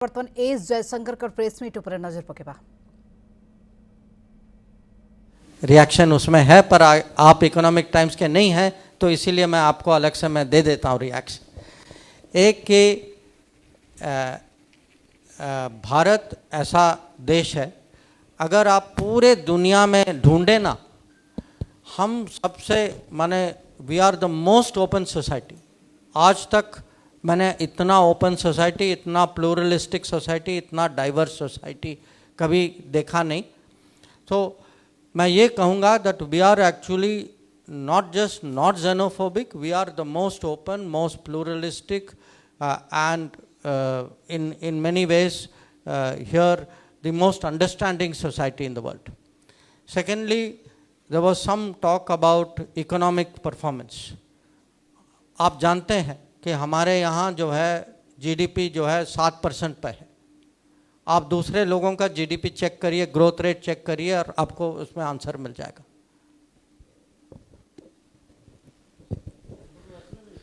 ବର୍ତ୍ତମାନ S Jaishankar press meet पर नजर पकेबा। रिएक्शन उसमें है, पर आप इकोनॉमिक टाइम्स के नहीं हैं, तो इसीलिए मैं आपको अलग से मैं दे देता हूँ रिएक्शन। एक कि भारत ऐसा देश है, अगर आप पूरे दुनिया में ढूंढे ना, हम सबसे माने we are the most open society. आज तक मैंने इतना ओपन सोसाइटी, इतना प्लूरलिस्टिक सोसाइटी, इतना डाइवर्स सोसाइटी कभी देखा नहीं। तो मैं ये कहूँगा that we are actually not just not xenophobic, we are the most open, most pluralistic, and in many ways here the most understanding society in the world. Secondly, there was some talk about economic performance. आप जानते हैं कि हमारे यहाँ जो है GDP जो है 7% पे है। आप दूसरे लोगों का जीडीपी चेक करिए, ग्रोथ रेट चेक करिए, और आपको उसमें आंसर मिल जाएगा।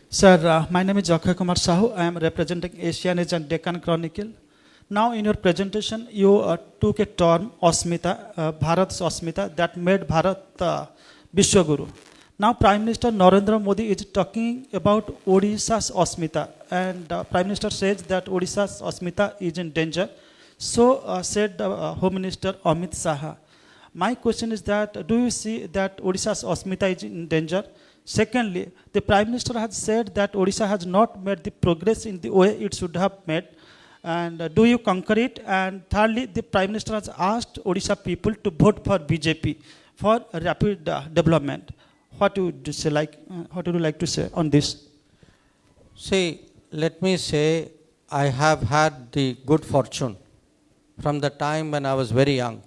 Sir, my name is Jakhar Kumar Sahu. I am representing Asian Age and Deccan Chronicle. Now, in your presentation, you took a term, Asmita, Bharat's Asmita, that made Bharat Vishwaguru. Now, Prime Minister Narendra Modi is talking about Odisha's Asmita, and Prime Minister says that Odisha's Asmita is in danger. So said Home Minister Amit Saha. My question is that, do you see that Odisha's Asmita is in danger? Secondly, the Prime Minister has said that Odisha has not made the progress in the way it should have made. And do you concur it? And thirdly, the Prime Minister has asked Odisha people to vote for BJP for rapid development. What would you say, what would you like to say on this? See, let me say, I have had the good fortune from the time when I was very young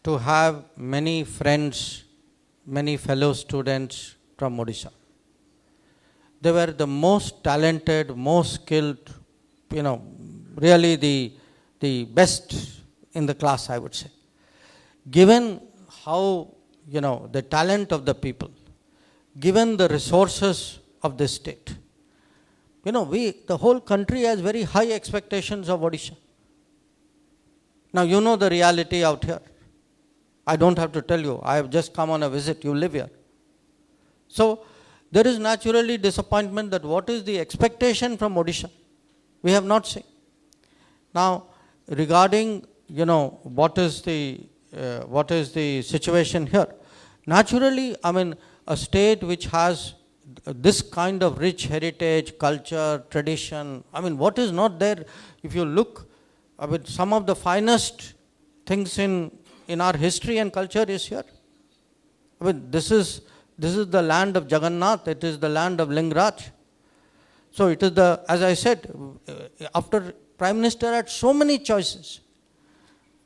to have many friends, many fellow students from Odisha. They were the most talented, most skilled, really the best in the class, I would say. Given how, the talent of the people, given the resources of this state, the whole country has very high expectations of Odisha. Now, you know the reality out here. I don't have to tell you. I have just come on a visit. You live here. So, there is naturally disappointment that what is the expectation from Odisha? We have not seen. Now, regarding, what is the situation here? Naturally, a state which has this kind of rich heritage, culture, tradition, what is not there? If you look, some of the finest things in our history and culture is here. This is the land of Jagannath. It is the land of Lingaraj. So it is as I said, after Prime Minister had so many choices,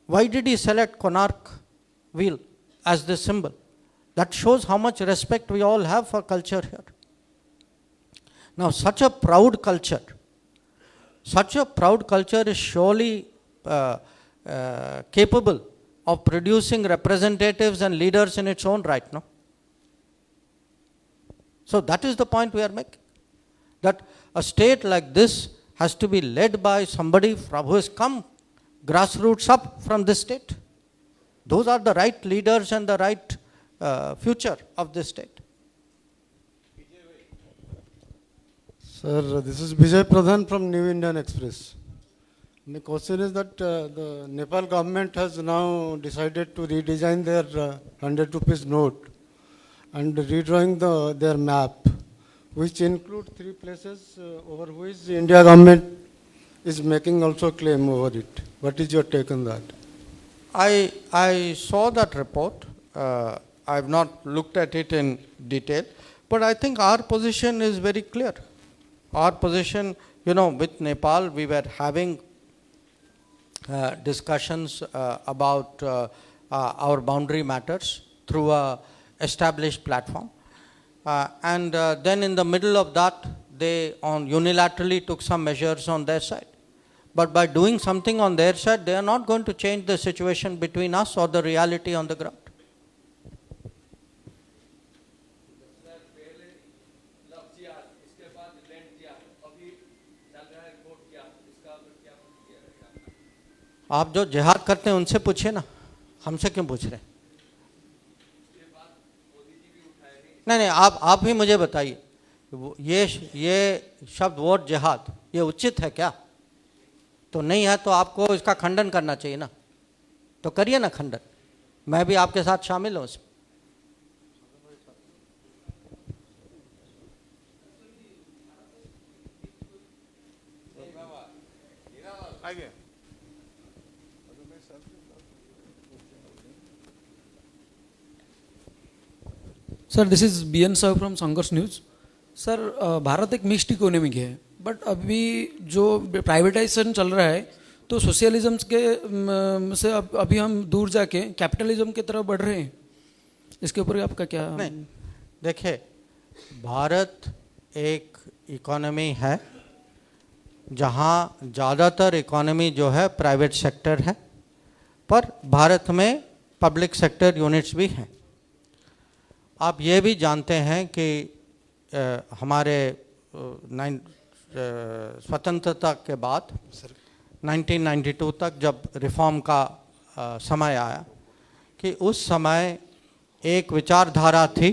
why did he select Konark wheel as the symbol? That shows how much respect we all have for culture here. Now, such a proud culture is surely capable of producing representatives and leaders in its own right, no? So that is the point we are making, that a state like this has to be led by somebody who has come grassroots up from this state. Those are the right leaders and the right future of this state. Sir, this is Vijay Pradhan from New Indian Express. The question is that the Nepal government has now decided to redesign their 100 rupees note and redrawing their map, which include 3 places over which the India government is making also claim over it. What is your take on that? I saw that report. I have not looked at it in detail, but I think our position is very clear. Our position, with Nepal, we were having discussions about our boundary matters through a established platform, and then in the middle of that, they unilaterally took some measures on their side. But by doing something on their side, they are not going to change the situation between us or the reality on the ground. आप जो जिहाद करते हैं उनसे पूछिए ना, हमसे क्यों पूछ रहे हैं? नहीं, आप ही मुझे बताइए, ये शब्द वर्ड जिहाद ये उचित है क्या? तो नहीं है तो आपको इसका खंडन करना चाहिए ना, तो करिए ना खंडन, मैं भी आपके साथ शामिल हूँ उसमें। Sir this is BN Sahu from संघर्ष न्यूज़। सर भारत एक मिक्स्ड इकोनॉमी है, बट अभी जो प्राइवेटाइजेशन चल रहा है तो सोशलिज्म के से अभी हम दूर जाके कैपिटलिज्म की तरफ बढ़ रहे हैं, इसके ऊपर आपका क्या? नहीं, देखिए, भारत एक इकोनॉमी है जहाँ ज़्यादातर इकोनॉमी जो है प्राइवेट सेक्टर है, पर भारत में पब्लिक सेक्टर यूनिट्स भी हैं। आप ये भी जानते हैं कि हमारे स्वतंत्रता के बाद 1992 तक जब रिफॉर्म का समय आया कि उस समय एक विचारधारा थी,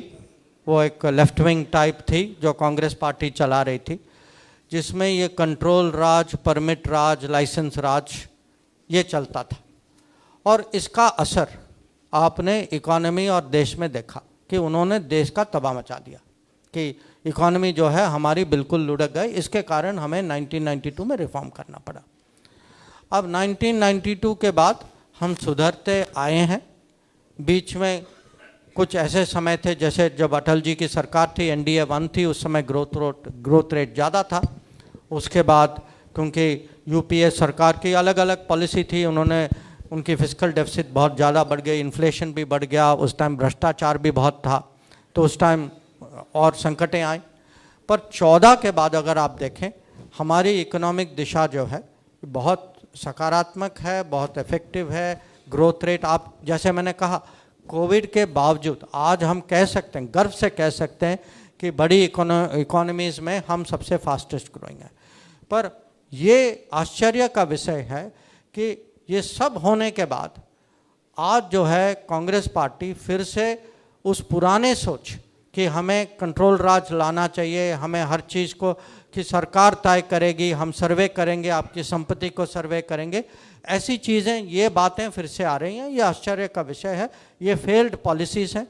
वो एक लेफ्ट विंग टाइप थी जो कांग्रेस पार्टी चला रही थी, जिसमें ये कंट्रोल राज, परमिट राज, लाइसेंस राज ये चलता था। और इसका असर आपने इकोनॉमी और देश में देखा कि उन्होंने देश का तबाह मचा दिया, कि इकोनॉमी जो है हमारी बिल्कुल लुढ़क गई। इसके कारण हमें 1992 में रिफॉर्म करना पड़ा। अब 1992 के बाद हम सुधरते आए हैं। बीच में कुछ ऐसे समय थे जैसे जब अटल जी की सरकार थी, NDA 1 थी, उस समय ग्रोथ रेट ज़्यादा था। उसके बाद क्योंकि UPA सरकार की अलग अलग पॉलिसी थी, उनकी फिस्कल डेफिसिट बहुत ज़्यादा बढ़ गई, इन्फ्लेशन भी बढ़ गया, उस टाइम भ्रष्टाचार भी बहुत था, तो उस टाइम और संकटें आई। पर 14 के बाद अगर आप देखें, हमारी इकोनॉमिक दिशा जो है बहुत सकारात्मक है, बहुत इफेक्टिव है। ग्रोथ रेट, आप जैसे मैंने कहा, कोविड के बावजूद आज हम कह सकते हैं, गर्व से कह सकते हैं कि बड़ी इकोनॉमीज़ में हम सबसे फास्टेस्ट ग्रोइंग है। पर ये आश्चर्य का विषय है कि ये सब होने के बाद आज जो है कांग्रेस पार्टी फिर से उस पुराने सोच कि हमें कंट्रोल राज लाना चाहिए, हमें हर चीज़ को कि सरकार तय करेगी, हम सर्वे करेंगे, आपकी संपत्ति को सर्वे करेंगे, ऐसी चीज़ें, ये बातें फिर से आ रही हैं। ये आश्चर्य का विषय है, ये फेल्ड पॉलिसीज़ हैं।